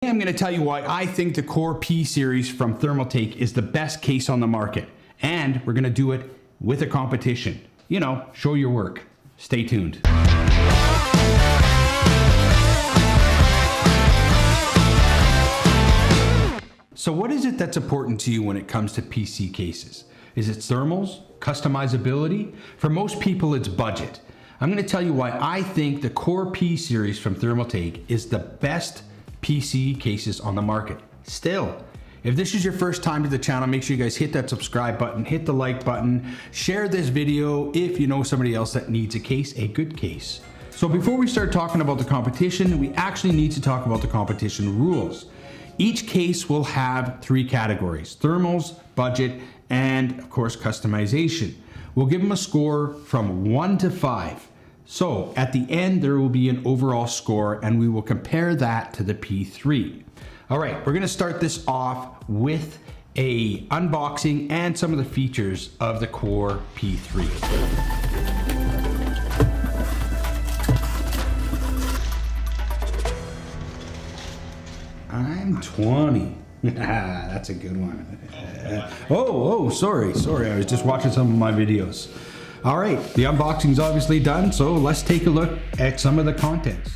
Today I'm going to tell you why I think the Core P series from THERMALTAK is the best case on the market. And we're going to do it with a competition. You know, show your work. Stay tuned. So what is it that's important to you when it comes to PC cases? Is it thermals? Customizability? For most people, it's budget. I'm going to tell you why I think the Core P series from THERMALTAK is the best PC cases on the market. Still, if this is your first time to the channel, make sure you guys hit that subscribe button, hit the like button, share this video if you know somebody else that needs a case, a good case. So before we start talking about the competition, we actually need to talk about the competition rules. Each case will have 3 categories: thermals, budget, and of course customization. We'll give them a score from 1 to 5. So at the end, there will be an overall score and we will compare that to the P3. All right, we're gonna start this off with a unboxing and some of the features of the Core P3. I'm 20. That's a good one. Sorry. I was just watching some of my videos. All right, the unboxing's obviously done, so let's take a look at some of the contents.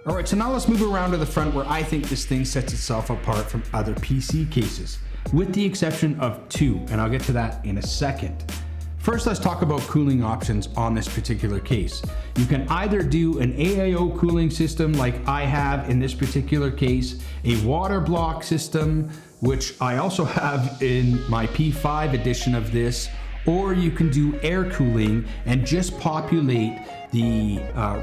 All right, so now let's move around to the front where I think this thing sets itself apart from other PC cases, with the exception of 2, and I'll get to that in a second. First, let's talk about cooling options on this particular case. You can either do an AIO cooling system like I have in this particular case, a water block system, which I also have in my P5 edition of this, or you can do air cooling and just populate the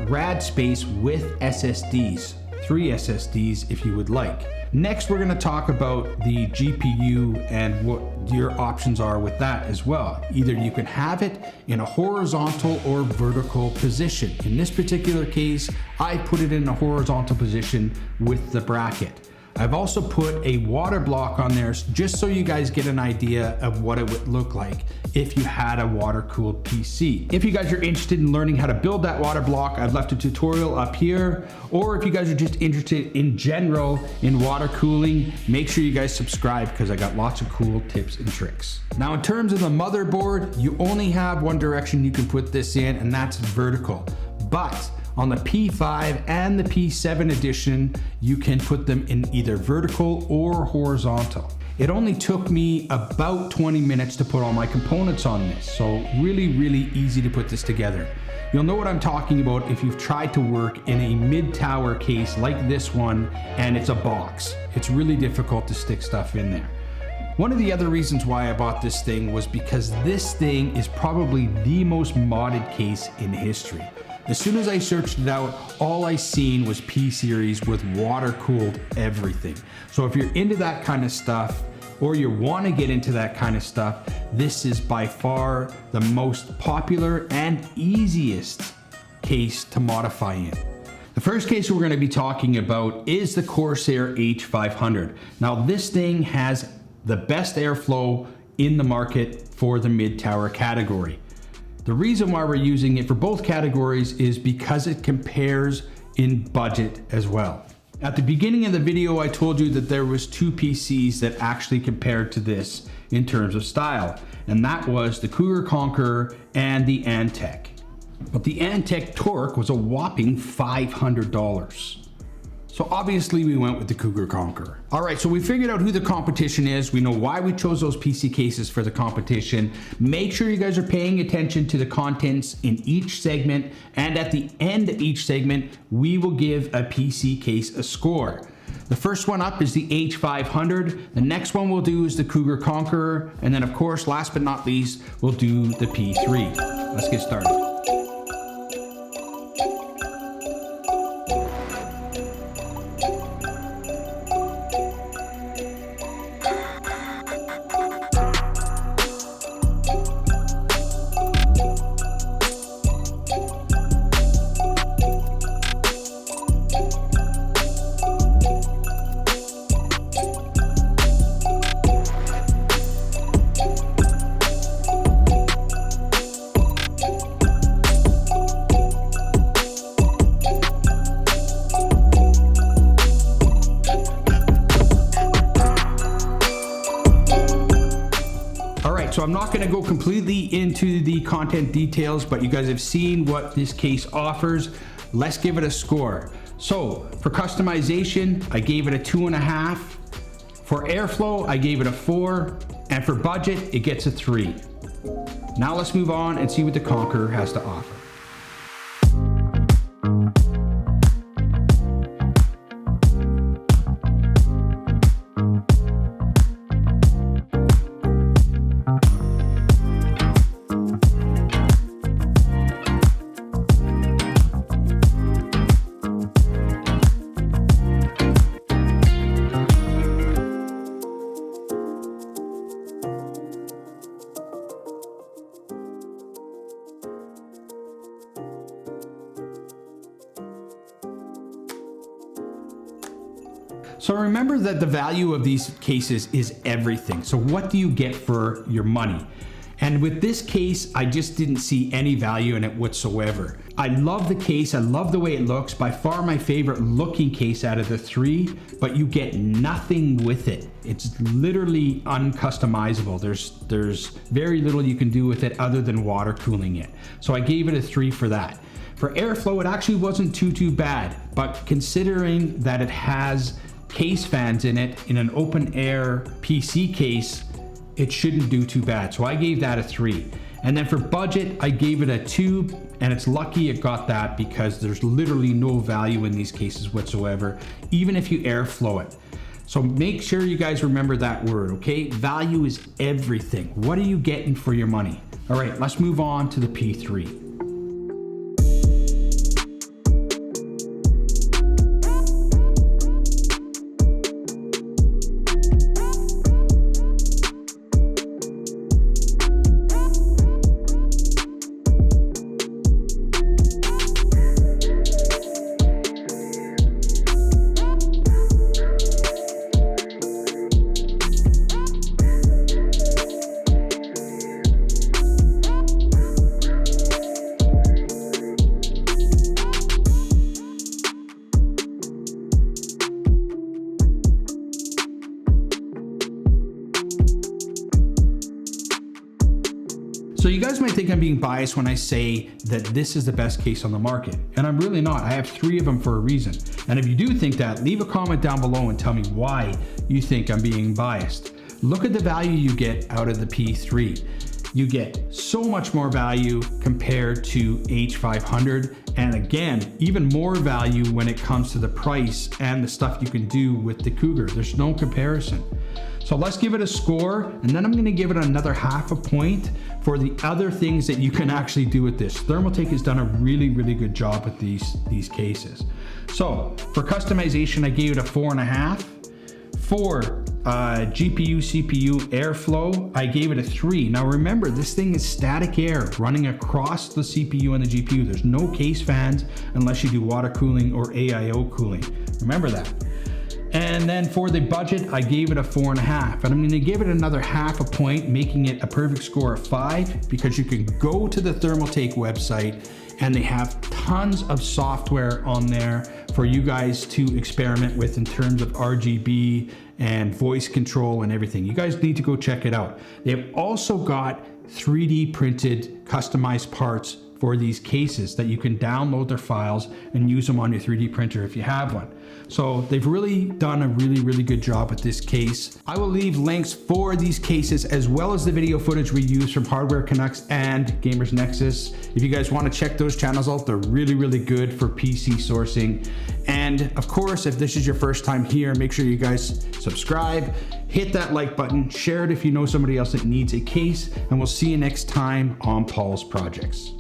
RAD space with SSDs, 3 SSDs if you would like. Next, we're going to talk about the GPU and what your options are with that as well. Either you can have it in a horizontal or vertical position. In this particular case, I put it in a horizontal position with the bracket. I've also put a water block on there just so you guys get an idea of what it would look like if you had a water-cooled PC. If you guys are interested in learning how to build that water block, I've left a tutorial up here. Or if you guys are just interested in general in water cooling, make sure you guys subscribe because I got lots of cool tips and tricks. Now in terms of the motherboard, you only have one direction you can put this in, and that's vertical. But on the P5 and the P7 edition, you can put them in either vertical or horizontal. It only took me about 20 minutes to put all my components on this, so really easy to put this together. You'll know what I'm talking about if you've tried to work in a mid-tower case like this one and it's a box. It's really difficult to stick stuff in there. One of the other reasons why I bought this thing was because this thing is probably the most modded case in history. As soon as I searched it out, all I seen was P series with water-cooled everything. So if you're into that kind of stuff, or you want to get into that kind of stuff, this is by far the most popular and easiest case to modify in. The first case we're going to be talking about is the Corsair H500. Now this thing has the best airflow in the market for the mid-tower category. The reason why we're using it for both categories is because it compares in budget as well. At the beginning of the video, I told you that there was 2 PCs that actually compared to this in terms of style, and that was the COUGER Conqueror and the Antec. But the Antec torque was a whopping $500. So obviously we went with the COUGER Conqueror. All right, so we figured out who the competition is. We know why we chose those PC cases for the competition. Make sure you guys are paying attention to the contents in each segment. And at the end of each segment, we will give a PC case a score. The first one up is the H500. The next one we'll do is the COUGER Conqueror. And then of course, last but not least, we'll do the P3. Let's get started. so I'm not gonna go completely into the content details, but you guys have seen what this case offers. Let's give it a score. So for customization, I gave it a 2.5. For airflow, I gave it a 4. And for budget, it gets a 3. Now let's move on and see what the COUGER has to offer. So remember that the value of these cases is everything. So what do you get for your money? And with this case, I just didn't see any value in it whatsoever. I love the case, I love the way it looks, by far my favorite looking case out of the 3, but you get nothing with it. It's literally uncustomizable. There's very little you can do with it other than water cooling it. So I gave it a 3 for that. For airflow, it actually wasn't too bad, but considering that it has case fans in it in an open air PC case, it shouldn't do too bad. So I gave that a 3. And then for budget, I gave it a 2, and it's lucky it got that because there's literally no value in these cases whatsoever, even if you airflow it. So make sure you guys remember that word, okay? Value is everything. What are you getting for your money? All right, let's move on to the P3. So you guys might think I'm being biased when I say that this is the best case on the market, and I'm really not. I have 3 of them for a reason. And if you do think that, leave a comment down below and tell me why you think I'm being biased. Look at the value you get out of the P3. You get so much more value compared to H500, and again, even more value when it comes to the price and the stuff you can do with the COUGER. There's no comparison. So let's give it a score, and then I'm gonna give it another 0.5 point for the other things that you can actually do with this. ThermalTak has done a really good job with these cases. So for customization, I gave it a 4.5. For GPU, CPU, airflow, I gave it a 3. Now remember, this thing is static air running across the CPU and the GPU. There's no case fans unless you do water cooling or AIO cooling. Remember that. And then for the budget, I gave it a 4.5, and I'm gonna give it another 0.5 point, making it a perfect score of 5, because you can go to the ThermalTak website and they have tons of software on there for you guys to experiment with in terms of RGB and voice control and everything. You guys need to go check it out. They've also got 3D printed customized parts for these cases that you can download their files and use them on your 3D printer if you have one. So they've really done a really good job with this case. I will leave links for these cases as well as the video footage we use from Hardware Canucks and Gamers Nexus. If you guys want to check those channels out, they're really good for PC sourcing. And of course, if this is your first time here, make sure you guys subscribe, hit that like button, share it if you know somebody else that needs a case, and we'll see you next time on Paul's Projects.